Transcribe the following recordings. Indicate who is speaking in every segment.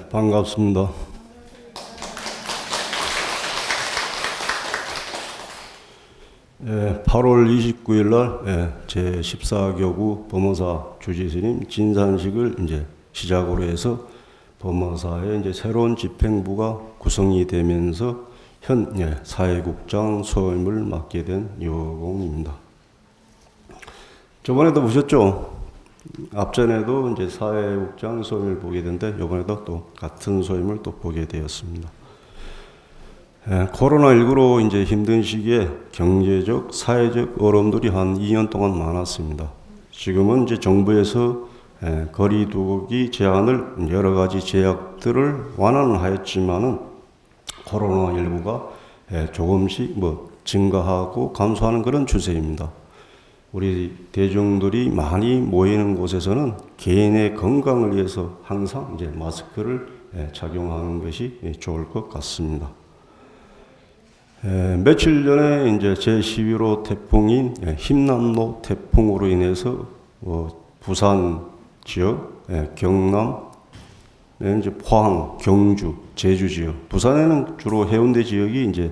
Speaker 1: 반갑습니다. 8월 29일 날 제14교구 범어사 주지스님 진산식을 이제 시작으로 해서 범어사의 이제 새로운 집행부가 구성이 되면서 현 사회국장 소임을 맡게 된 여공입니다. 저번에도 보셨죠? 앞전에도 이제 사회국장 소임을 보게 됐는데 이번에도 또 같은 소임을 또 보게 되었습니다. 코로나19로 이제 힘든 시기에 경제적, 사회적 어려움들이 한 2년 동안 많았습니다. 지금은 이제 정부에서 거리 두기 제한을 여러 가지 제약들을 완화하였지만은 코로나19가 조금씩 증가하고 감소하는 그런 추세입니다. 우리 대중들이 많이 모이는 곳에서는 개인의 건강을 위해서 항상 이제 마스크를 착용하는 것이 좋을 것 같습니다. 며칠 전에 이제 제11호 태풍인 힘남로 태풍으로 인해서 부산 지역, 경남, 이제 포항, 경주, 제주 지역, 부산에는 주로 해운대 지역이 이제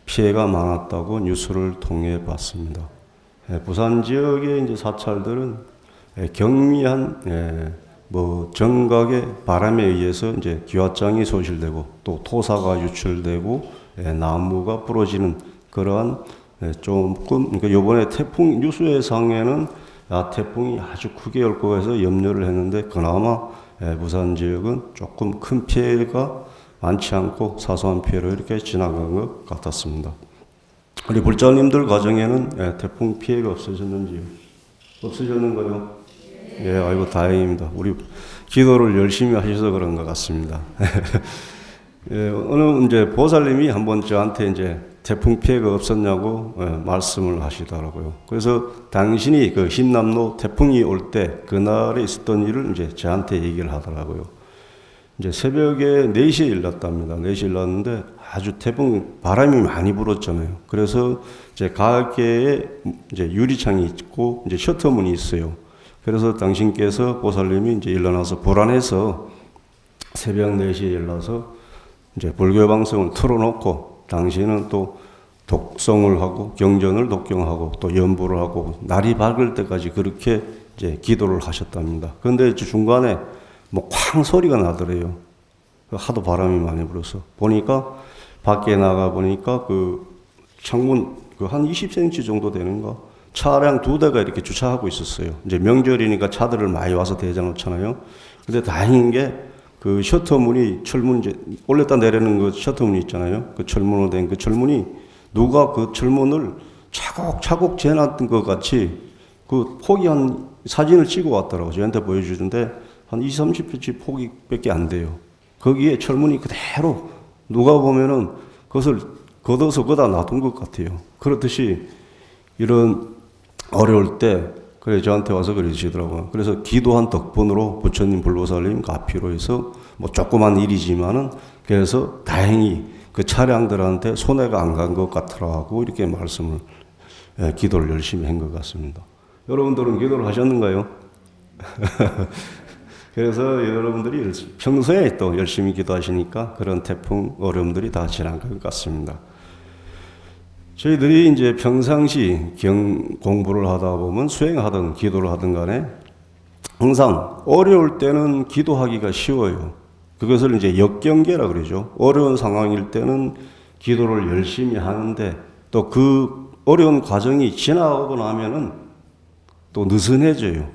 Speaker 1: 피해가 많았다고 뉴스를 통해 봤습니다. 부산 지역의 이제 사찰들은 경미한 정각의 바람에 의해서 이제 기와장이 소실되고 또 토사가 유출되고 나무가 부러지는 그러한 조금 그러니까 이번에 태풍 뉴스상에는 태풍이 아주 크게 올 거 해서 염려를 했는데 그나마 부산 지역은 조금 큰 피해가 많지 않고 사소한 피해로 이렇게 지나간 것 같았습니다. 우리 불자님들 가정에는 태풍 피해가 없으셨는지요? 없으셨는가요? 예, 아이고 다행입니다. 우리 기도를 열심히 하셔서 그런 것 같습니다. 어느 이제 보살님이 한번 저한테 이제 태풍 피해가 없었냐고 말씀을 하시더라고요. 그래서 당신이 그 힘남로 태풍이 올 때 그날에 있었던 일을 이제 저한테 얘기를 하더라고요. 이제 새벽에 4시에 일났답니다. 4시에 일났는데 아주 태풍 바람이 많이 불었잖아요. 그래서 이제 가게에 이제 유리창이 있고 이제 셔터문이 있어요. 그래서 당신께서 보살님이 이제 일어나서 불안해서 새벽 4시에 일어나서 이제 불교 방송을 틀어놓고 당신은 또 독성을 하고 경전을 독경하고 또 연부를 하고 날이 밝을 때까지 그렇게 이제 기도를 하셨답니다. 그런데 중간에 쾅 소리가 나더래요. 하도 바람이 많이 불어서 보니까 밖에 나가 보니까 그 창문 한 20cm 정도 되는가 차량 2대가 이렇게 주차하고 있었어요. 이제 명절이니까 차들을 많이 와서 대자 놓잖아요. 근데 다행인 게 그 셔터문이 철문 이제 올렸다 내리는 그 셔터문이 있잖아요. 그 철문으로 된 그 철문이 누가 그 철문을 차곡차곡 재놨던 것 같이 그 폭이 한 사진을 찍어 왔더라고요. 저한테 보여주는데 한 20-30cm 폭이밖에 안 돼요. 거기에 철문이 그대로 누가 보면은 그것을 걷어서 거다 놔둔 것 같아요. 그렇듯이 이런 어려울 때 그래 저한테 와서 그러시더라고요. 그래서 기도한 덕분으로 부처님 불보살님 가피로 해서 조그만 일이지만은 그래서 다행히 그 차량들한테 손해가 안 간 것 같더라고 이렇게 말씀을 기도를 열심히 한 것 같습니다. 여러분들은 기도를 하셨는가요? 그래서 여러분들이 평소에 또 열심히 기도하시니까 그런 태풍 어려움들이 다 지난 것 같습니다. 저희들이 이제 평상시 공부를 하다 보면 수행하든 기도를 하든 간에 항상 어려울 때는 기도하기가 쉬워요. 그것을 이제 역경계라 그러죠. 어려운 상황일 때는 기도를 열심히 하는데 또 그 어려운 과정이 지나고 나면은 또 느슨해져요.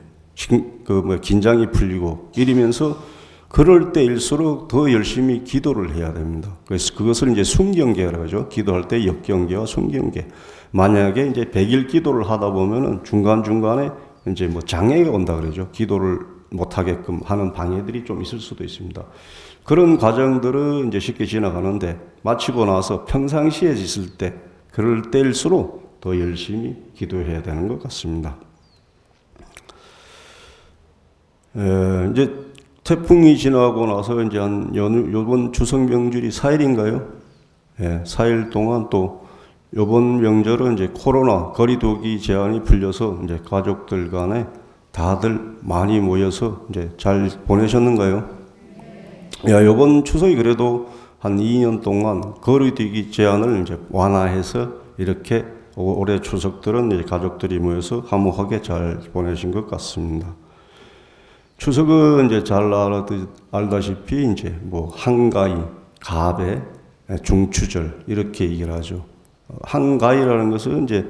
Speaker 1: 긴장이 풀리고 이러면서 그럴 때일수록 더 열심히 기도를 해야 됩니다. 그래서 그것을 이제 순경계라고 하죠. 기도할 때 역경계와 순경계. 만약에 이제 100일 기도를 하다 보면은 중간중간에 이제 장애가 온다 그러죠. 기도를 못하게끔 하는 방해들이 좀 있을 수도 있습니다. 그런 과정들은 이제 쉽게 지나가는데 마치고 나서 평상시에 있을 때 그럴 때일수록 더 열심히 기도해야 되는 것 같습니다. 이제 태풍이 지나고 나서 이제 한 요번 추석 명절이 4일인가요? 4일 동안 또 요번 명절은 이제 코로나 거리두기 제한이 풀려서 이제 가족들 간에 다들 많이 모여서 이제 잘 보내셨는가요? 야, 이번 추석이 그래도 한 2년 동안 거리두기 제한을 이제 완화해서 이렇게 올해 추석들은 이제 가족들이 모여서 화목하게 잘 보내신 것 같습니다. 추석은 이제 잘 알다시피 이제 뭐 한가위, 가배, 중추절 이렇게 얘기를 하죠. 한가위라는 것은 이제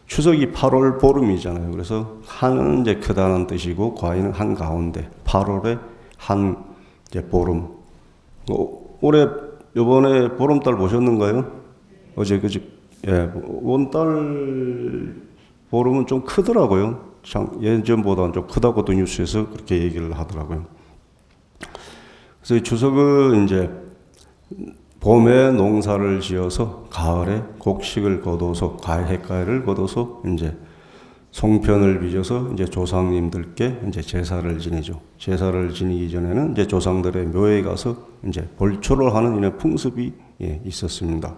Speaker 1: 추석이 8월 보름이잖아요. 그래서 한은 이제 크다는 뜻이고 과위는 한가운데 8월에 한 이제 보름. 올해 요번에 보름달 보셨는가요? 어제 그제 원달 보름은 좀 크더라고요. 예전보다는 좀 크다고도 뉴스에서 그렇게 얘기를 하더라고요. 그래서 추석은 이제 봄에 농사를 지어서 가을에 곡식을 거둬서 해가를 거둬서 이제 송편을 빚어서 이제 조상님들께 이제 제사를 지내죠. 제사를 지내기 전에는 이제 조상들의 묘에 가서 이제 벌초를 하는 이런 풍습이 있었습니다.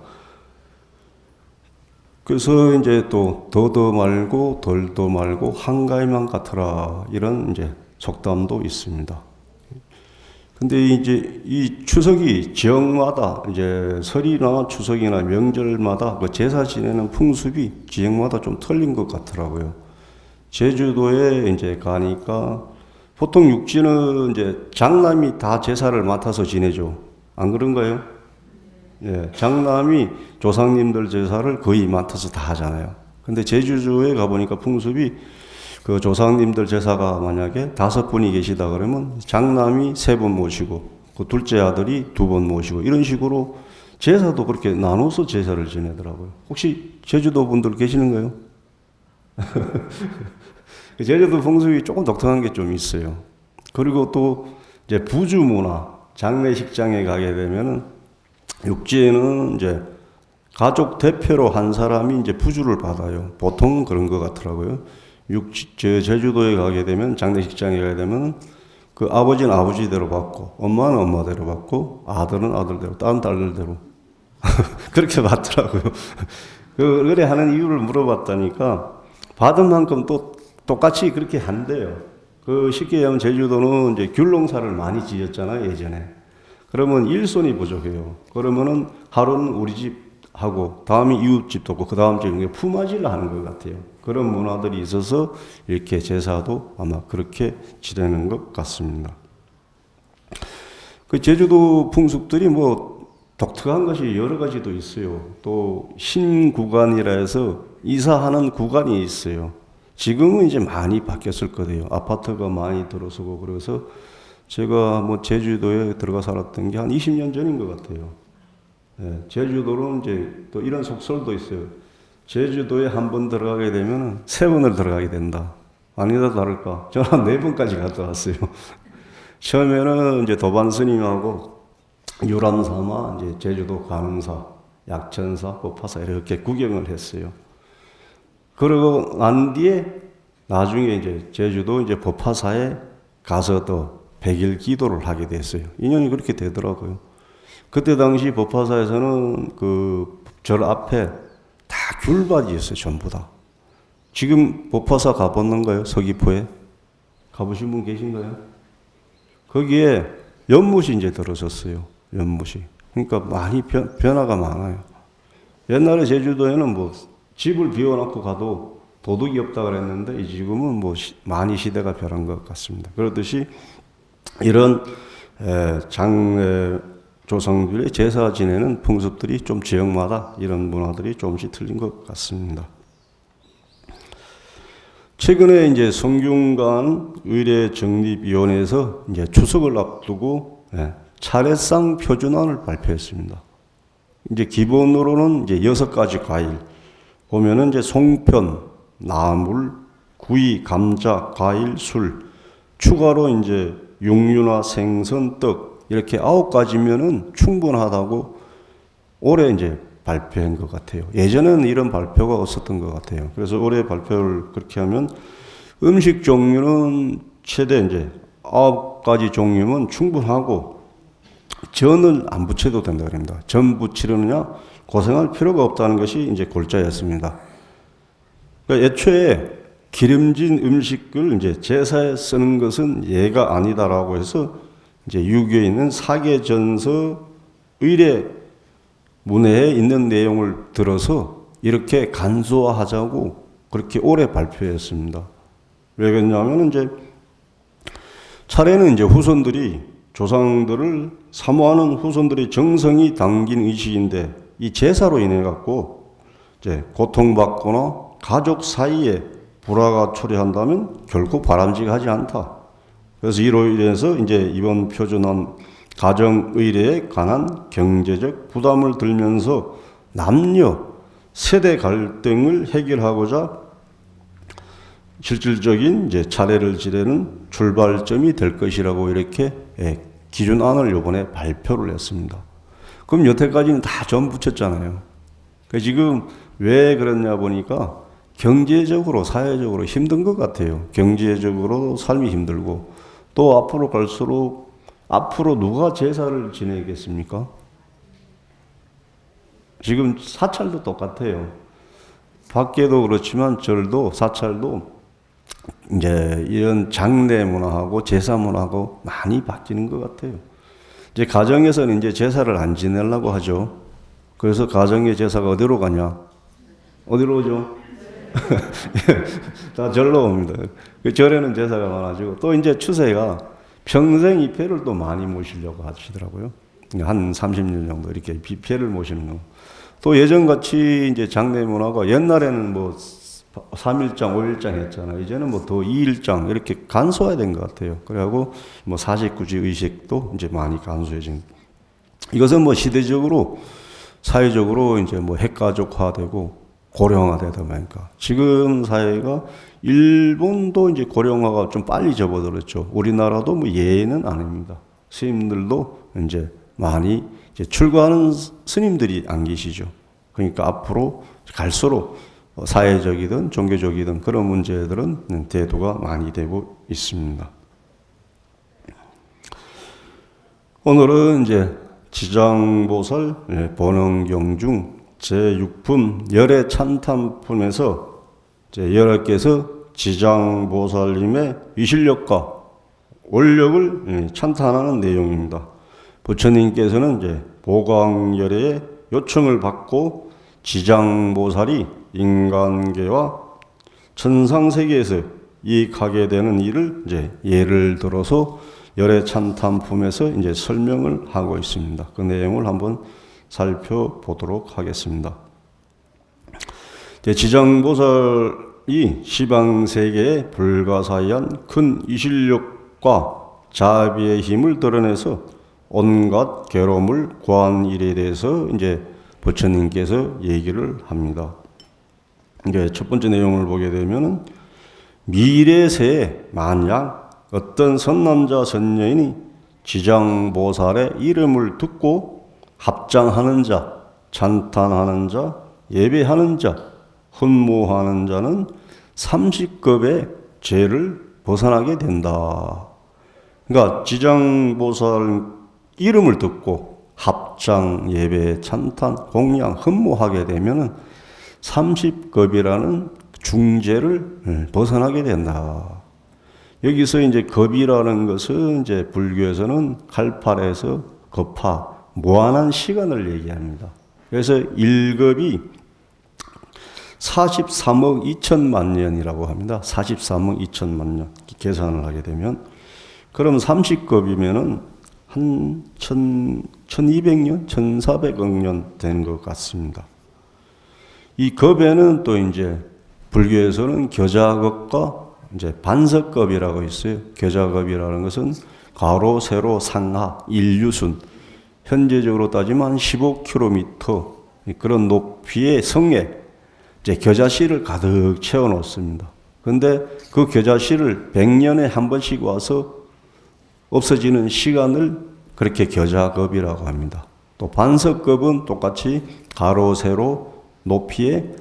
Speaker 1: 그래서 이제 또 더도 말고 덜도 말고 한가위만 같으라 이런 이제 속담도 있습니다. 근데 이제 이 추석이 지역마다 이제 설이나 추석이나 명절마다 그 제사 지내는 풍습이 지역마다 좀 틀린 것 같더라고요. 제주도에 이제 가니까 보통 육지는 이제 장남이 다 제사를 맡아서 지내죠. 안 그런가요? 예, 장남이 조상님들 제사를 거의 맡아서 다 하잖아요. 근데 제주도에 가보니까 풍습이 그 조상님들 제사가 만약에 5분이 계시다 그러면 장남이 3번 모시고 그 둘째 아들이 2번 모시고 이런 식으로 제사도 그렇게 나눠서 제사를 지내더라고요. 혹시 제주도 분들 계시는가요? 제주도 풍습이 조금 독특한 게 좀 있어요. 그리고 또 이제 부주 문화, 장례식장에 가게 되면은 육지에는 이제 가족 대표로 한 사람이 이제 부주를 받아요. 보통은 그런 것 같더라고요. 제주도에 가게 되면, 장례식장에 가게 되면 그 아버지는 아버지대로 받고, 엄마는 엄마대로 받고, 아들은 아들대로, 딸은 딸들대로. 그렇게 받더라고요. 그래 하는 이유를 물어봤다니까, 받은 만큼 또 똑같이 그렇게 한대요. 그 쉽게 얘기하면 제주도는 이제 귤농사를 많이 지었잖아요, 예전에. 그러면 일손이 부족해요. 그러면은 하루는 우리 집 하고 다음이 이웃집도 없고 그 다음 집에 품앗이를 하는 것 같아요. 그런 문화들이 있어서 이렇게 제사도 아마 그렇게 지내는 것 같습니다. 그 제주도 풍습들이 뭐 독특한 것이 여러 가지도 있어요. 또 신구간이라 해서 이사하는 구간이 있어요. 지금은 이제 많이 바뀌었을 거예요. 아파트가 많이 들어서고 그래서 제가 뭐 제주도에 들어가 살았던 게 한 20년 전인 것 같아요. 예, 제주도는 이제 또 이런 속설도 있어요. 제주도에 한 번 들어가게 되면 3번을 들어가게 된다. 아니다 다를까. 저는 한 4번까지 갔다 왔어요. 처음에는 이제 도반 스님하고 유람사마, 이제 제주도 관음사, 약천사, 법화사 이렇게 구경을 했어요. 그러고 난 뒤에 나중에 이제 제주도 이제 법화사에 가서 또 100일 기도를 하게 됐어요. 인연이 그렇게 되더라고요. 그때 당시 법화사에서는 그 절 앞에 다 귤밭이었어요, 전부 다. 지금 법화사 가봤는가요? 서귀포에? 가보신 분 계신가요? 거기에 연못이 이제 들어섰어요. 연못이. 그러니까 많이 변화가 많아요. 옛날에 제주도에는 뭐 집을 비워놓고 가도 도둑이 없다 그랬는데 지금은 뭐 많이 시대가 변한 것 같습니다. 그렇듯이 이런 조상들의 제사 지내는 풍습들이 좀 지역마다 이런 문화들이 조금씩 틀린 것 같습니다. 최근에 이제 성균관 의례정립위원회에서 이제 추석을 앞두고 차례상 표준안을 발표했습니다. 이제 기본으로는 이제 6가지 과일 보면은 이제 송편, 나물, 구이, 감자, 과일, 술 추가로 이제 육류나 생선, 떡 이렇게 9가지면은 충분하다고 올해 이제 발표한 것 같아요. 예전에는 이런 발표가 없었던 것 같아요. 그래서 올해 발표를 그렇게 하면 음식 종류는 최대 이제 9가지 종류면 충분하고 전을 안 부쳐도 된다 그럽니다. 전 부치려느냐 고생할 필요가 없다는 것이 이제 골자였습니다. 그러니까 애초에 기름진 음식을 이제 제사에 쓰는 것은 예가 아니다라고 해서 이제 유교에 있는 사계전서 의례 문해에 있는 내용을 들어서 이렇게 간소화하자고 그렇게 오래 발표했습니다. 왜 그러냐면 이제 차례는 이제 후손들이 조상들을 사모하는 후손들의 정성이 담긴 의식인데 이 제사로 인해 갖고 이제 고통받거나 가족 사이에 불화가 초래한다면 결코 바람직하지 않다. 그래서 이로 인해서 이제 이번 표준안 가정 의례에 관한 경제적 부담을 들면서 남녀 세대 갈등을 해결하고자 실질적인 이제 차례를 지내는 출발점이 될 것이라고 이렇게 기준안을 이번에 발표를 했습니다. 그럼 여태까지는 다 점 붙였잖아요. 그러니까 지금 왜 그러냐 보니까 경제적으로 사회적으로 힘든 것 같아요. 경제적으로 삶이 힘들고 또 앞으로 갈수록 앞으로 누가 제사를 지내겠습니까? 지금 사찰도 똑같아요. 밖에도 그렇지만 절도 사찰도 이제 이런 장례 문화하고 제사 문화하고 많이 바뀌는 것 같아요. 이제 가정에서는 이제 제사를 안 지내려고 하죠. 그래서 가정의 제사가 어디로 가냐? 어디로 오죠? 다 절로 옵니다. 그 절에는 제사가 많아지고 또 이제 추세가 평생 입회를 또 많이 모시려고 하시더라고요. 한 30년 정도 이렇게 비패를 모시는 거. 또 예전같이 이제 장례 문화가 옛날에는 뭐 3일장, 5일장 했잖아요. 이제는 뭐 더 2일장 이렇게 간소화된 것 같아요. 그래갖고 뭐 사십구지 의식도 이제 많이 간소해진. 이것은 뭐 시대적으로 사회적으로 이제 뭐 핵가족화되고 고령화되다 보니까 지금 사회가 일본도 이제 고령화가 좀 빨리 접어들었죠. 우리나라도 뭐 예외는 아닙니다. 스님들도 이제 많이 이제 출가하는 스님들이 안 계시죠. 그러니까 앞으로 갈수록 사회적이든 종교적이든 그런 문제들은 대두가 많이 되고 있습니다. 오늘은 이제 지장보살 본원경 중 제6품 열애 찬탄품에서 열애께서 지장보살님의 위실력과 원력을 찬탄하는 내용입니다. 부처님께서는 이제 보광열애의 요청을 받고 지장보살이 인간계와 천상세계에서 이익하게 되는 일을 이제 예를 들어서 열애 찬탄품에서 이제 설명을 하고 있습니다. 그 내용을 한번 살펴보도록 하겠습니다. 지장보살이 시방세계에 불가사의한 큰 이실력과 자비의 힘을 드러내서 온갖 괴로움을 구한 일에 대해서 이제 부처님께서 얘기를 합니다. 이제 첫 번째 내용을 보게 되면은 미래세에 만약 어떤 선남자 선녀인이 지장보살의 이름을 듣고 합장하는 자, 찬탄하는 자, 예배하는 자, 훈모하는 자는 30급의 죄를 벗어나게 된다. 그러니까 지장보살 이름을 듣고 합장, 예배, 찬탄, 공양, 흠모하게 되면은 30급이라는 중죄를 벗어나게 된다. 여기서 이제 급이라는 것은 이제 불교에서는 칼팔에서 급하, 무한한 시간을 얘기합니다. 그래서 1급이 43억 2천만 년이라고 합니다. 43억 2천만 년 계산을 하게 되면 그럼 30급이면은 한 1200년, 1400억 년 된 것 같습니다. 이 급에는 또 이제 불교에서는 겨자급과 이제 반석급이라고 있어요. 겨자급이라는 것은 가로, 세로, 상하, 인류순. 현재적으로 따지면 15km 그런 높이의 성에 이제 겨자씨를 가득 채워 놓습니다. 그런데 그 겨자씨를 100년에 한 번씩 와서 없어지는 시간을 그렇게 겨자급이라고 합니다. 또 반석급은 똑같이 가로, 세로, 높이에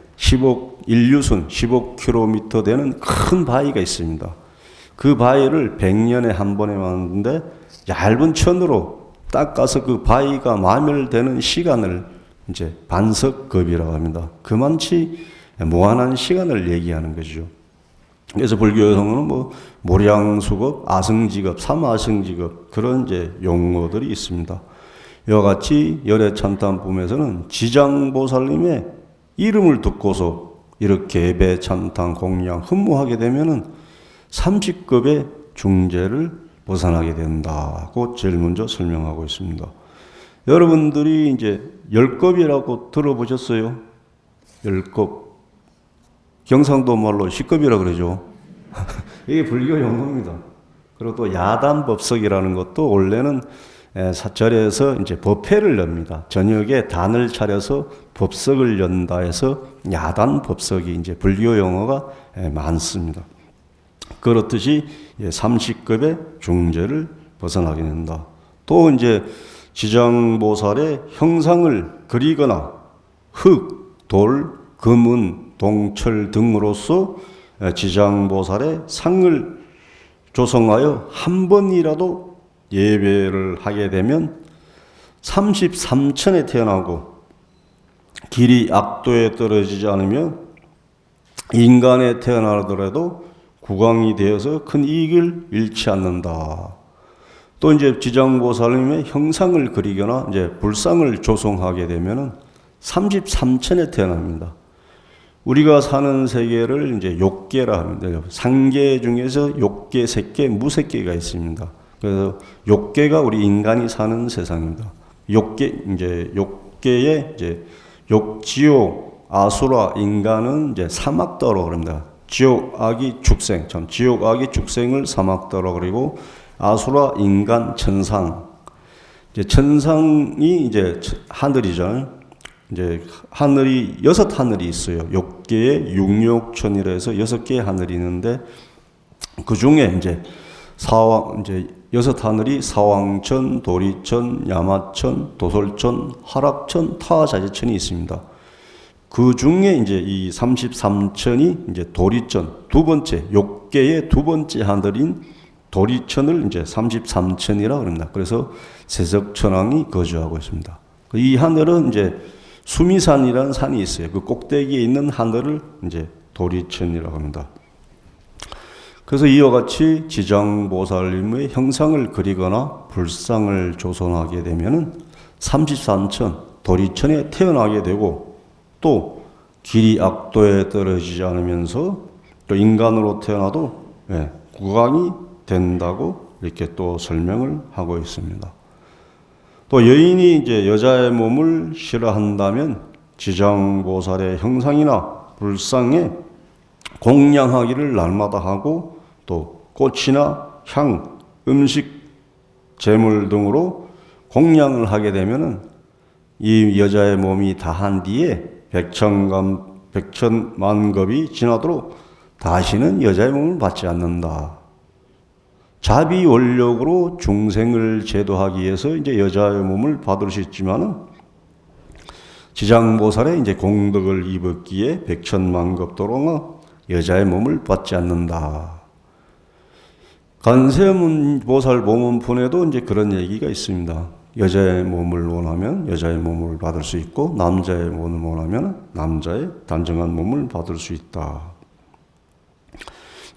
Speaker 1: 인류순 15km 되는 큰 바위가 있습니다. 그 바위를 100년에 한 번에 왔는데 얇은 천으로 닦아서 그 바위가 마멸되는 시간을 이제 반석급이라고 합니다. 그만치 무한한 시간을 얘기하는 거죠. 그래서 불교에서는 뭐 모량수급, 아승직업, 삼아승직업 그런 이제 용어들이 있습니다. 이와 같이 열애참탄품에서는 지장보살님의 이름을 듣고서 이렇게 예배, 참탄, 공양, 흠모하게 되면은 30급의 중재를 벗어나게 된다고 제일 먼저 설명하고 있습니다. 여러분들이 이제 10급이라고 들어보셨어요? 10급. 경상도 말로 10급이라고 그러죠. 이게 불교 용어입니다. 그리고 또 야단법석이라는 것도 원래는 사절에서 이제 법회를 엽니다. 저녁에 단을 차려서 법석을 연다 해서 야단법석이 이제 불교 용어가 많습니다. 그렇듯이 30급의 중재를 벗어나게 된다. 또 이제 지장보살의 형상을 그리거나 흙, 돌, 금은, 동철 등으로서 지장보살의 상을 조성하여 한 번이라도 예배를 하게 되면 33천에 태어나고 길이 악도에 떨어지지 않으면 인간에 태어나더라도 국왕이 되어서 큰 이익을 잃지 않는다. 또 이제 지장보살님의 형상을 그리거나 이제 불상을 조성하게 되면은 33천에 태어납니다. 우리가 사는 세계를 이제 욕계라 합니다. 상계 중에서 욕계, 색계, 무색계가 있습니다. 그래서 욕계가 우리 인간이 사는 세상입니다. 욕계의 이제 욕지옥, 아수라, 인간은 이제 사막도라고 합니다. 지옥, 악이 축생, 지옥, 악이 축생을 사막도라고 그리고 아수라, 인간, 천상. 이제 천상이 이제 하늘이잖아요. 이제 하늘이 6하늘이 있어요. 욕계에 육욕천이라 해서 6개의 하늘이 있는데 그 중에 이제 이제 6하늘이 사왕천, 도리천, 야마천, 도솔천, 하락천, 타자재천이 있습니다. 그 중에 이제 이 33천이 이제 도리천, 두 번째, 욕계의 두 번째 하늘인 도리천을 이제 33천이라고 합니다. 그래서 세석천왕이 거주하고 있습니다. 이 하늘은 이제 수미산이라는 산이 있어요. 그 꼭대기에 있는 하늘을 이제 도리천이라고 합니다. 그래서 이와 같이 지장보살님의 형상을 그리거나 불상을 조성하게 되면은 33천 도리천에 태어나게 되고 또 길이 악도에 떨어지지 않으면서 또 인간으로 태어나도 국왕이 된다고 이렇게 또 설명을 하고 있습니다. 또 여인이 이제 여자의 몸을 싫어한다면 지장보살의 형상이나 불상에 공양하기를 날마다 하고 또 꽃이나 향, 음식, 재물 등으로 공양을 하게 되면은 이 여자의 몸이 다한 뒤에 백천만급이 지나도록 다시는 여자의 몸을 받지 않는다. 자비 원력으로 중생을 제도하기 위해서 이제 여자의 몸을 받을 수 있지만은 지장보살의 이제 공덕을 입었기에 백천만급 동안 여자의 몸을 받지 않는다. 관세음보살 모문폰에도 이제 그런 얘기가 있습니다. 여자의 몸을 원하면 여자의 몸을 받을 수 있고 남자의 몸을 원하면 남자의 단정한 몸을 받을 수 있다.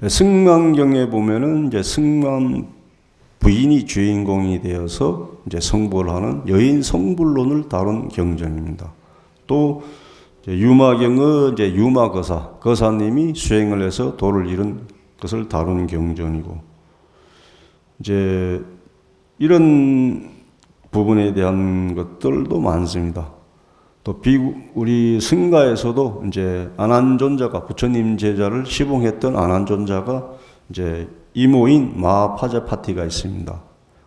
Speaker 1: 승만경에 보면은 이제 승만 부인이 주인공이 되어서 이제 성불을 하는 여인 성불론을 다룬 경전입니다. 또 유마경의 이제 거사님이 수행을 해서 도를 이룬 것을 다룬 경전이고 이제 이런 부분에 대한 것들도 많습니다. 또 우리 승가에서도 이제 안한존자가 부처님 제자를 시봉했던 안한존자가 이제 이모인 마파자파티가 있습니다.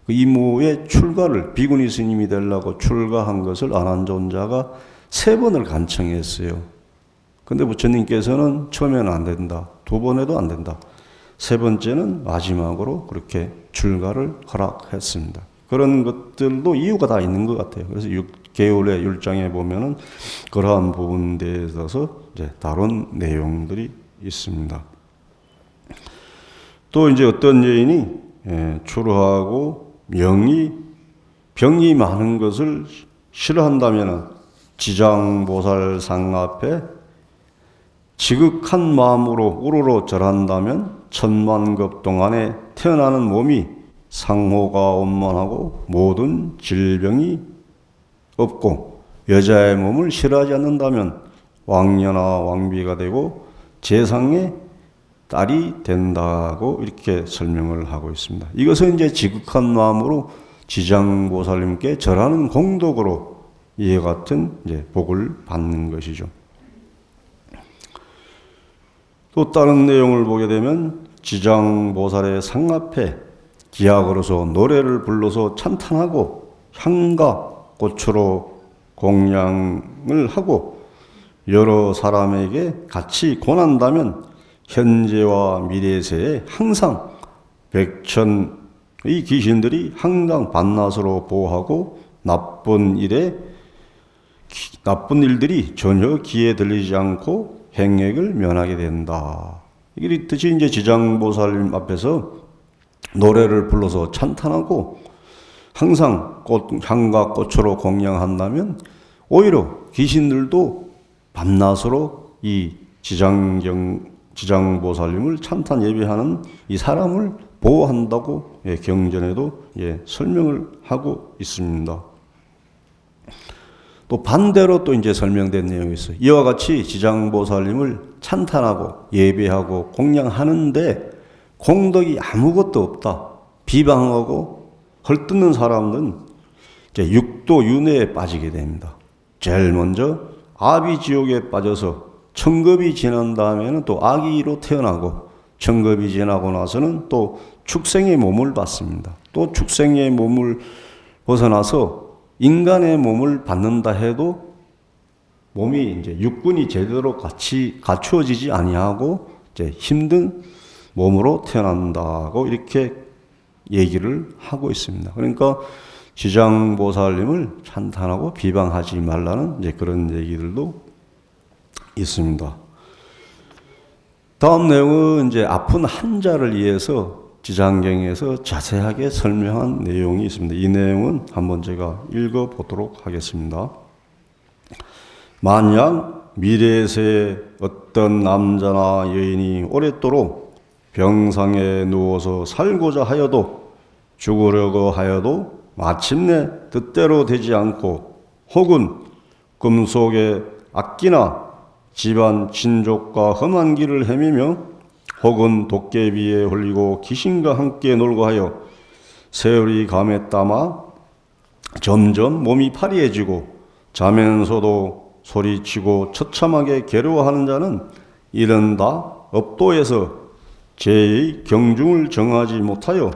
Speaker 1: 그 이모의 출가를 비구니 스님이 되려고 출가한 것을 안한존자가 3번을 간청했어요. 근데 부처님께서는 처음에는 안 된다. 2번에도 안 된다. 3번째는 마지막으로 그렇게 출가를 허락했습니다. 그런 것들도 이유가 다 있는 것 같아요. 그래서 6개월의 율장에 보면은 그러한 부분에 대해서 이제 다룬 내용들이 있습니다. 또 이제 어떤 여인이 추루하고 병이 많은 것을 싫어한다면은 지장보살상 앞에 지극한 마음으로 우러러 절한다면 천만급 동안에 태어나는 몸이 상호가 원만하고 모든 질병이 없고 여자의 몸을 싫어하지 않는다면 왕녀나 왕비가 되고 재상의 딸이 된다고 이렇게 설명을 하고 있습니다. 이것은 이제 지극한 마음으로 지장보살님께 절하는 공덕으로 이와 같은 이제 복을 받는 것이죠. 또 다른 내용을 보게 되면 지장보살의 상 앞에 기약으로서 노래를 불러서 찬탄하고 향과 꽃으로 공양을 하고 여러 사람에게 같이 권한다면 현재와 미래세에 항상 백천의 귀신들이 항상 반나서로 보호하고 나쁜 일들이 전혀 귀에 들리지 않고 행액을 면하게 된다. 이 뜻이 이제 지장보살님 앞에서 노래를 불러서 찬탄하고 항상 향과 꽃으로 공양한다면 오히려 귀신들도 밤낮으로 이 지장보살님을 찬탄 예배하는 이 사람을 보호한다고 경전에도 설명을 하고 있습니다. 또 반대로 또 이제 설명된 내용이 있어요. 이와 같이 지장보살님을 찬탄하고 예배하고 공양하는데 공덕이 아무것도 없다. 비방하고 헐뜯는 사람은 이제 육도 윤회에 빠지게 됩니다. 제일 먼저 아비지옥에 빠져서 천급이 지난 다음에는 또 아기로 태어나고 천급이 지나고 나서는 또 축생의 몸을 받습니다. 또 축생의 몸을 벗어나서 인간의 몸을 받는다 해도 몸이 이제 육군이 제대로 같이 갖추어지지 아니하고 이제 힘든 몸으로 태어난다고 이렇게 얘기를 하고 있습니다. 그러니까 지장보살님을 찬탄하고 비방하지 말라는 이제 그런 얘기들도 있습니다. 다음 내용은 이제 아픈 환자를 위해서 지장경에서 자세하게 설명한 내용이 있습니다. 이 내용은 한번 제가 읽어보도록 하겠습니다. 만약 미래세에 어떤 남자나 여인이 오랫도록 병상에 누워서 살고자 하여도 죽으려고 하여도 마침내 뜻대로 되지 않고 혹은 꿈속에 악기나 집안 친족과 험한 길을 헤매며 혹은 도깨비에 홀리고 귀신과 함께 놀고 하여 세월이 감에 따마 점점 몸이 파리해지고 자면서도 소리치고 처참하게 괴로워하는 자는 이런 다 업도에서 죄의 경중을 정하지 못하여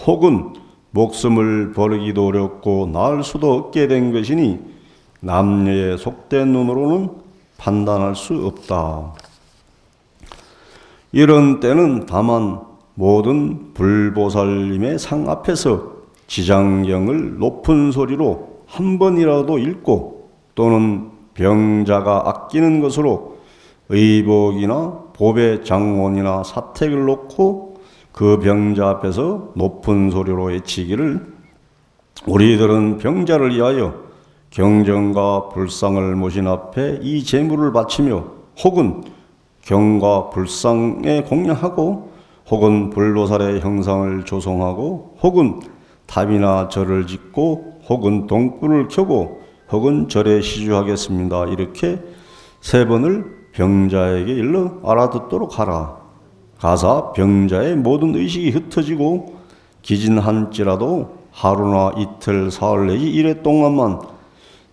Speaker 1: 혹은 목숨을 버리기도 어렵고 나을 수도 없게 된 것이니 남녀의 속된 눈으로는 판단할 수 없다. 이런 때는 다만 모든 불보살님의 상 앞에서 지장경을 높은 소리로 한 번이라도 읽고 또는 병자가 아끼는 것으로 의복이나 보배 장원이나 사택을 놓고 그 병자 앞에서 높은 소리로 외치기를 우리들은 병자를 위하여 경전과 불상을 모신 앞에 이 제물을 바치며 혹은 경과 불상에 공양하고 혹은 불보살의 형상을 조성하고 혹은 탑이나 절을 짓고 혹은 동불을 켜고 혹은 절에 시주하겠습니다. 이렇게 3번을 병자에게 일러 알아듣도록 하라. 가사 병자의 모든 의식이 흩어지고 기진한지라도 하루나 이틀, 사흘 내지 일회 동안만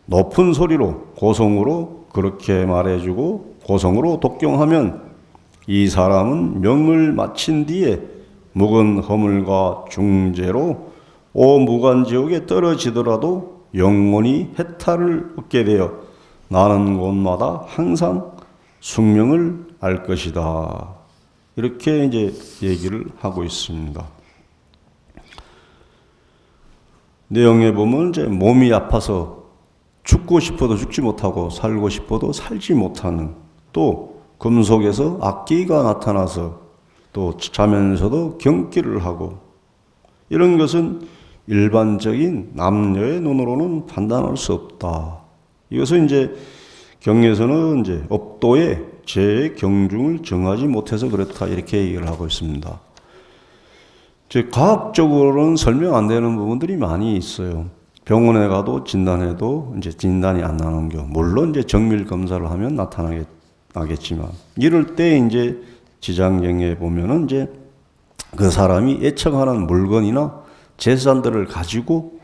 Speaker 1: 높은 소리로 고성으로 그렇게 말해주고 고성으로 독경하면 이 사람은 명을 마친 뒤에 묵은 허물과 중죄로 오무간지옥에 떨어지더라도 영원히 해탈을 얻게 되어 나는 곳마다 항상 숙명을 알 것이다. 이렇게 이제 얘기를 하고 있습니다. 내용에 보면 이제 몸이 아파서 죽고 싶어도 죽지 못하고 살고 싶어도 살지 못하는, 또 금속에서 악기가 나타나서 또 자면서도 경기를 하고, 이런 것은 일반적인 남녀의 눈으로는 판단할 수 없다. 이것은 이제 경에서는 이제 업도의 죄의 경중을 정하지 못해서 그렇다 이렇게 얘기를 하고 있습니다. 즉 과학적으로는 설명 안 되는 부분들이 많이 있어요. 병원에 가도 진단해도 이제 진단이 안 나는 경우, 물론 이제 정밀 검사를 하면 나겠지만, 이럴 때 이제 지장경에 보면은 이제 그 사람이 애청하는 물건이나 재산들을 가지고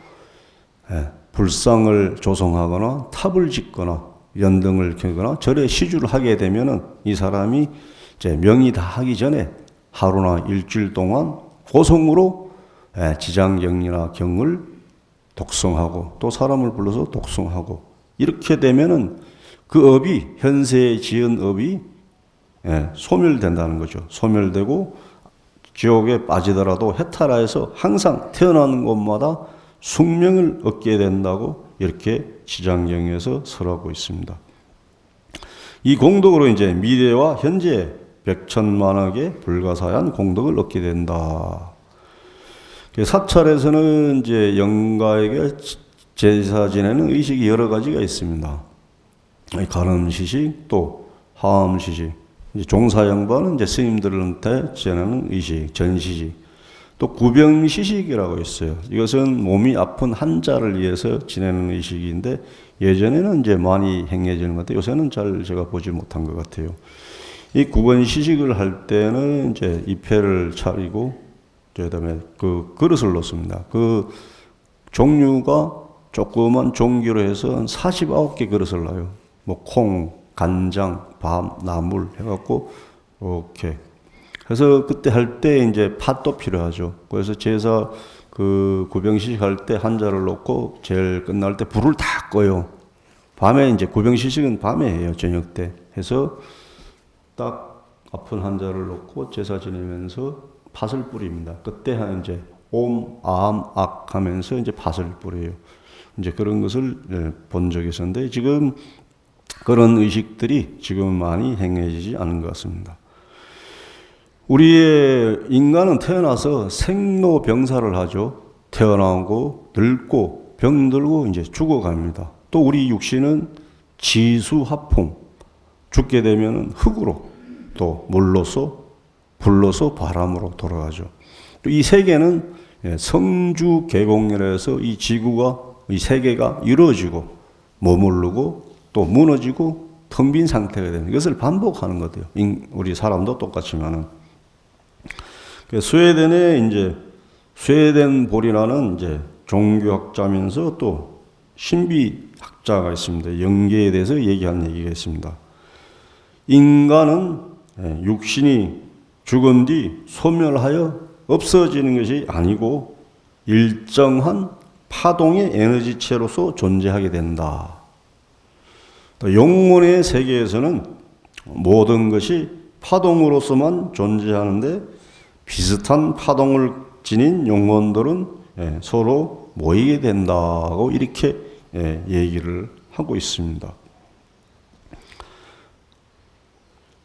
Speaker 1: 불상을 조성하거나 탑을 짓거나 연등을 켜거나 절에 시주를 하게 되면은 이 사람이 이제 명이 다 하기 전에 하루나 일주일 동안 고성으로 지장경이나 경을 독송하고 또 사람을 불러서 독송하고, 이렇게 되면은 그 업이, 현세에 지은 업이 소멸된다는 거죠. 소멸되고 지옥에 빠지더라도 해탈하여서 항상 태어나는 곳마다 숙명을 얻게 된다고 이렇게 지장경에서 설하고 있습니다. 이 공덕으로 이제 미래와 현재 백천만억의 불가사의한 공덕을 얻게 된다. 사찰에서는 이제 영가에게 제사 지내는 의식이 여러 가지가 있습니다. 가름시식, 또 하암시식, 종사양반은 이제 스님들한테 지내는 의식, 전시식, 또 구병시식이라고 있어요. 이것은 몸이 아픈 환자를 위해서 지내는 의식인데 예전에는 이제 많이 행해지는 것 같아요. 요새는 잘 제가 보지 못한 것 같아요. 이 구번시식을 할 때는 이제 이패를 차리고 그다음에 그 그릇을 놓습니다. 그 종류가 조그만 종기로 해서 한 49개 그릇을 놔요. 뭐 콩, 간장, 밤, 나물 해갖고 이렇게. 그래서 그때 할 때 이제 팥도 필요하죠. 그래서 제사 그 구병시식 할 때 한자를 놓고 제일 끝날 때 불을 다 꺼요. 밤에 이제 구병시식은 밤에 해요. 저녁 때 해서 딱 아픈 환자를 놓고 제사 지내면서 팥을 뿌립니다. 그때 한 이제 옴, 암, 악 하면서 이제 팥을 뿌려요. 이제 그런 것을 본 적이 있었는데 지금 그런 의식들이 지금 많이 행해지지 않은 것 같습니다. 우리의 인간은 태어나서 생로병사를 하죠. 태어나고 늙고 병들고 이제 죽어갑니다. 또 우리 육신은 지수화풍, 죽게 되면 흙으로, 또 물로서, 불로서, 바람으로 돌아가죠. 또 이 세계는 성주계공이라서 이 지구가, 이 세계가 이루어지고 머무르고 또 무너지고 텅 빈 상태가 되는, 이것을 반복하는 거예요. 우리 사람도 똑같지만은. 스웨덴에 이제 스웨덴볼이라는 이제 종교학자면서 또 신비학자가 있습니다. 영계에 대해서 얘기한 얘기가 있습니다. 인간은 육신이 죽은 뒤 소멸하여 없어지는 것이 아니고 일정한 파동의 에너지체로서 존재하게 된다. 또 영혼의 세계에서는 모든 것이 파동으로서만 존재하는데 비슷한 파동을 지닌 영혼들은 서로 모이게 된다고 이렇게 얘기를 하고 있습니다.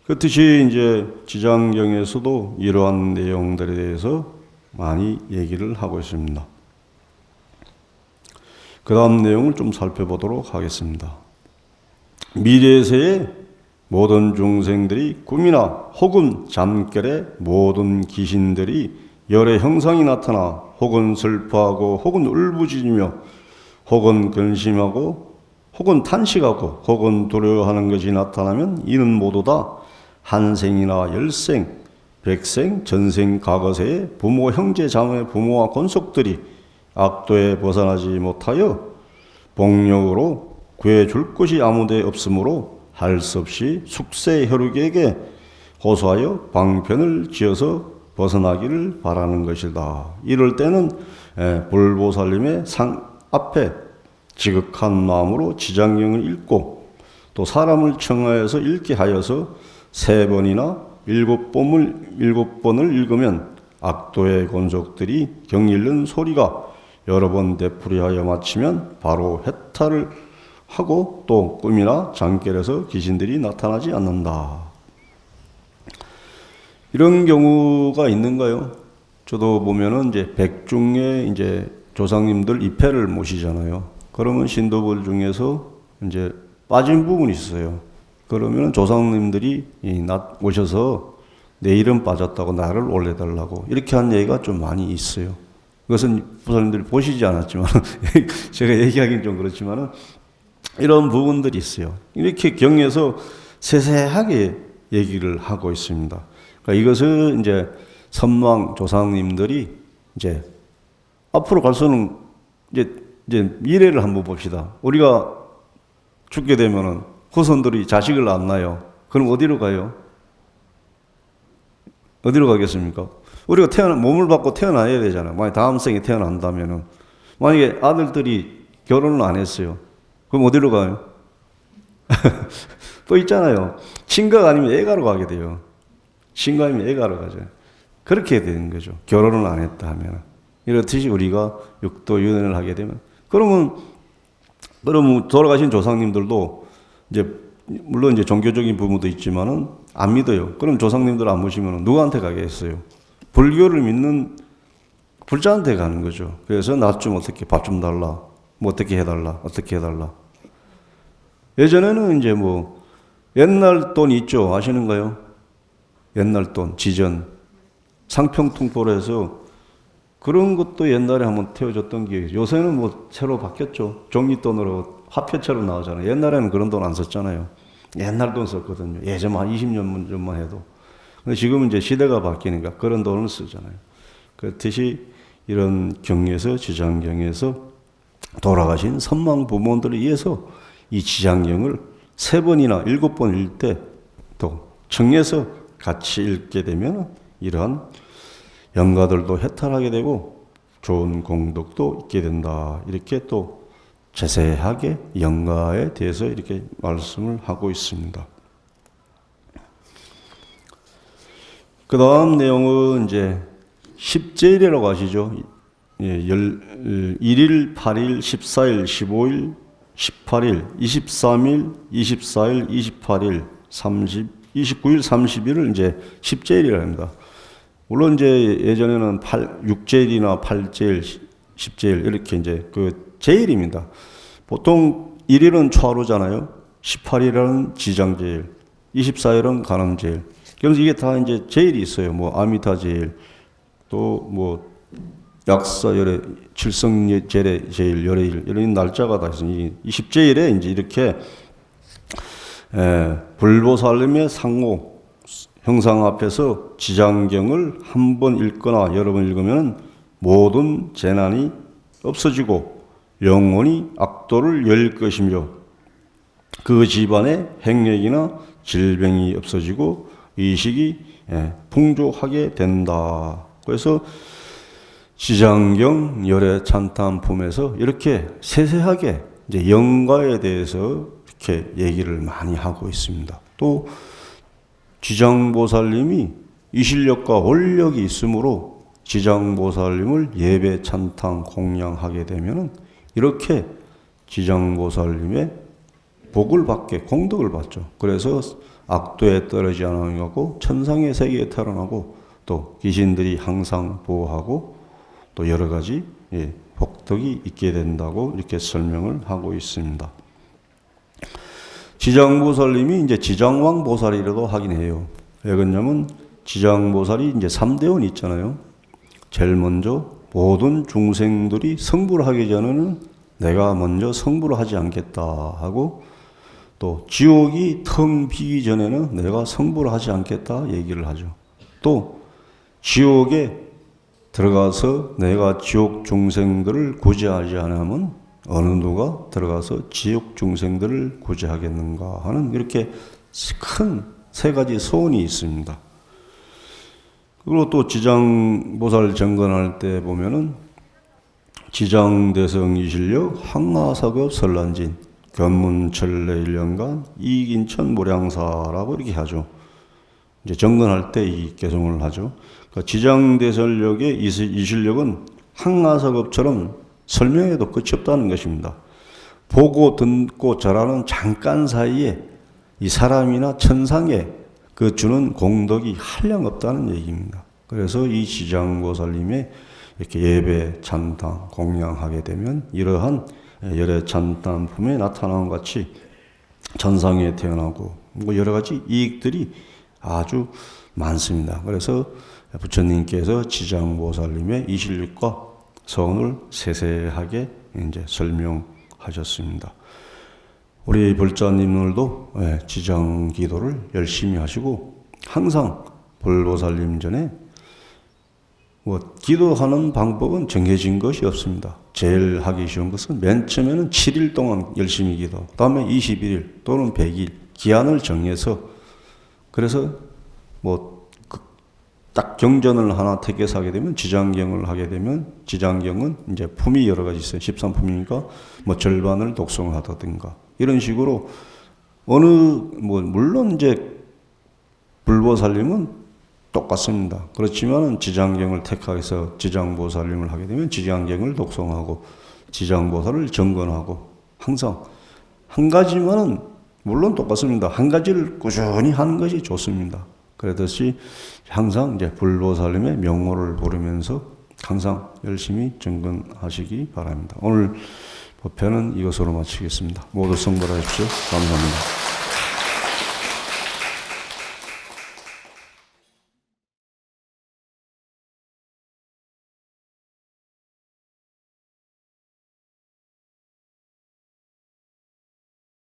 Speaker 1: 그렇듯이 이제 지장경에서도 이러한 내용들에 대해서 많이 얘기를 하고 있습니다. 그 다음 내용을 좀 살펴보도록 하겠습니다. 미래세의 모든 중생들이 꿈이나 혹은 잠결에 모든 귀신들이 열의 형상이 나타나 혹은 슬퍼하고 혹은 울부짖으며 혹은 근심하고 혹은 탄식하고 혹은 두려워하는 것이 나타나면 이는 모두 다 한생이나 열생, 백생, 전생, 과거세의 부모, 형제, 자매, 부모와 권속들이 악도에 벗어나지 못하여 복력으로 구해줄 것이 아무데 없으므로 할 수 없이 숙세 혈육에게 호소하여 방편을 지어서 벗어나기를 바라는 것이다. 이럴 때는 불보살님의 앞에 지극한 마음으로 지장경을 읽고 또 사람을 청하여서 읽게 하여서 3번이나 7번을 읽으면 악도의 권속들이 경 읽는 소리가 여러 번 되풀이하여 마치면 바로 해탈을 하고 또 꿈이나 잠결에서 귀신들이 나타나지 않는다. 이런 경우가 있는가요? 저도 보면은 이제 백중에 이제 조상님들 입회를 모시잖아요. 그러면 신도들 중에서 이제 빠진 부분이 있어요. 그러면 조상님들이 오셔서 내 이름 빠졌다고 나를 올려달라고 이렇게 한 얘기가 좀 많이 있어요. 그것은 보살님들이 보시지 않았지만 제가 얘기하기는 좀 그렇지만은 이런 부분들이 있어요. 이렇게 경에서 세세하게 얘기를 하고 있습니다. 그러니까 이것은 이제 선왕 조상님들이 이제 앞으로 갈수는 이제 미래를 한번 봅시다. 우리가 죽게 되면은 후손들이 자식을 안 낳아요. 그럼 어디로 가요? 어디로 가겠습니까? 우리가 몸을 받고 태어나야 되잖아요. 만약 다음 생에 태어난다면은 만약에 아들들이 결혼을 안 했어요. 그럼 어디로 가요? 또 있잖아요. 친가가 아니면 애가로 가게 돼요. 친가 아니면 애가로 가죠. 그렇게 되는 거죠. 결혼을 안 했다 하면. 이렇듯이 우리가 육도윤회를 하게 되면 그러면 돌아가신 조상님들도 이제 물론 이제 종교적인 부분도 있지만은 안 믿어요. 그럼 조상님들 안 모시면 누구한테 가겠어요? 불교를 믿는 불자한테 가는 거죠. 그래서 나 좀 어떻게 밥 좀 달라. 뭐 어떻게 해달라. 예전에는 이제 뭐 옛날 돈 있죠. 아시는가요? 옛날 돈, 지전. 상평통포에서 그런 것도 옛날에 한번 태워줬던 게 요새는 뭐 새로 바뀌었죠. 종이돈으로 화폐처럼 나오잖아요. 옛날에는 그런 돈 안 썼잖아요. 옛날 돈 썼거든요. 예전 한 20년 전만 해도. 근데 지금은 이제 시대가 바뀌니까 그런 돈을 쓰잖아요. 그렇듯이 이런 경에서, 지장경에서 돌아가신 선망 부모들에 의해서 이 지장경을 3번이나 7번 읽을 때 또 청해서 같이 읽게 되면 이러한 영가들도 해탈하게 되고 좋은 공덕도 있게 된다. 이렇게 또 자세하게 영가에 대해서 이렇게 말씀을 하고 있습니다. 그 다음 내용은 이제 10제일이라고 하시죠. 1일, 8일, 14일, 15일, 18일, 23일, 24일, 28일, 29일, 30일을 이제 10제일이라 합니다. 물론 이제 예전에는 6제일이나 8제일, 10제일 이렇게 이제 그 제일입니다. 보통 1일은 초하루잖아요. 18일은 지장제일, 24일은 간암제일. 그래서 이게 다 이제 제일이 있어요. 뭐 아미타제일, 또 뭐 약사열애, 칠성제례 제일, 열애일 이런 날짜가 다 있어요. 이 10제일에 이제 이렇게 불보살님의 상호 형상 앞에서 지장경을 한 번 읽거나 여러 번 읽으면 모든 재난이 없어지고 영원히 악도를 열 것이며 그 집안에 행력이나 질병이 없어지고 의식이 풍족하게 된다. 그래서 지장경 열애 찬탄품에서 이렇게 세세하게 이제 영가에 대해서 이렇게 얘기를 많이 하고 있습니다. 또 지장보살님이 이실력과 원력이 있으므로 지장보살님을 예배 찬탄 공양하게 되면은 이렇게 지장보살님의 복을 받게 공덕을 받죠. 그래서 악도에 떨어지지 않고 천상의 세계에 태어나고 또 귀신들이 항상 보호하고 또 여러 가지 복덕이 있게 된다고 이렇게 설명을 하고 있습니다. 지장보살님이 이제 지장왕 보살이라도 하긴 해요. 왜 그러냐면 지장보살이 이제 3대원 있잖아요. 제일 먼저 모든 중생들이 성불을 하기 전에는 내가 먼저 성불을 하지 않겠다 하고 또 지옥이 텅 비기 전에는 내가 성불을 하지 않겠다 얘기를 하죠. 또 지옥에 들어가서 내가 지옥 중생들을 구제하지 않으면 어느 누가 들어가서 지옥 중생들을 구제하겠는가 하는 이렇게 큰 3가지 소원이 있습니다. 그리고 또 지장보살 정건할 때 보면은 지장대성이실력 항하사급 설란진 견문철례일년간 이익인천 모량사라고 이렇게 하죠. 이제 정건할 때 이 개송을 하죠. 그러니까 지장대설력의 이실력은 항하사급처럼 설명해도 끝이 없다는 것입니다. 보고 듣고 절하는 잠깐 사이에 이 사람이나 천상에 그 주는 공덕이 한량 없다는 얘기입니다. 그래서 이 지장보살님의 이렇게 예배, 찬탄, 공양하게 되면 이러한 열애 찬탄품에 나타난 것 같이 천상에 태어나고 뭐 여러 가지 이익들이 아주 많습니다. 그래서 부처님께서 지장보살님의 이실력과 서원을 세세하게 이제 설명하셨습니다. 우리 불자님들도 지장 기도를 열심히 하시고 항상 불보살님 전에 기도하는 방법은 정해진 것이 없습니다. 제일 하기 쉬운 것은 맨 처음에는 7일 동안 열심히 기도, 그 다음에 21일 또는 100일 기한을 정해서 그래서 딱 경전을 하나 택해서 하게 되면 지장경을 하게 되면 지장경은 이제 품이 여러 가지 있어요. 13품이니까 절반을 독송하다든가 이런 식으로 물론 이제 불보살님은 똑같습니다. 그렇지만 지장경을 택해서 지장보살님을 하게 되면 지장경을 독송하고 지장보살을 정건하고 항상 한 가지만은 물론 똑같습니다. 한 가지를 꾸준히 하는 것이 좋습니다. 그러듯이 항상 이제 불보살님의 명호를 부르면서 항상 열심히 정건하시기 바랍니다. 오늘 법회는 이것으로 마치겠습니다. 모두 성불하십시오. 감사합니다.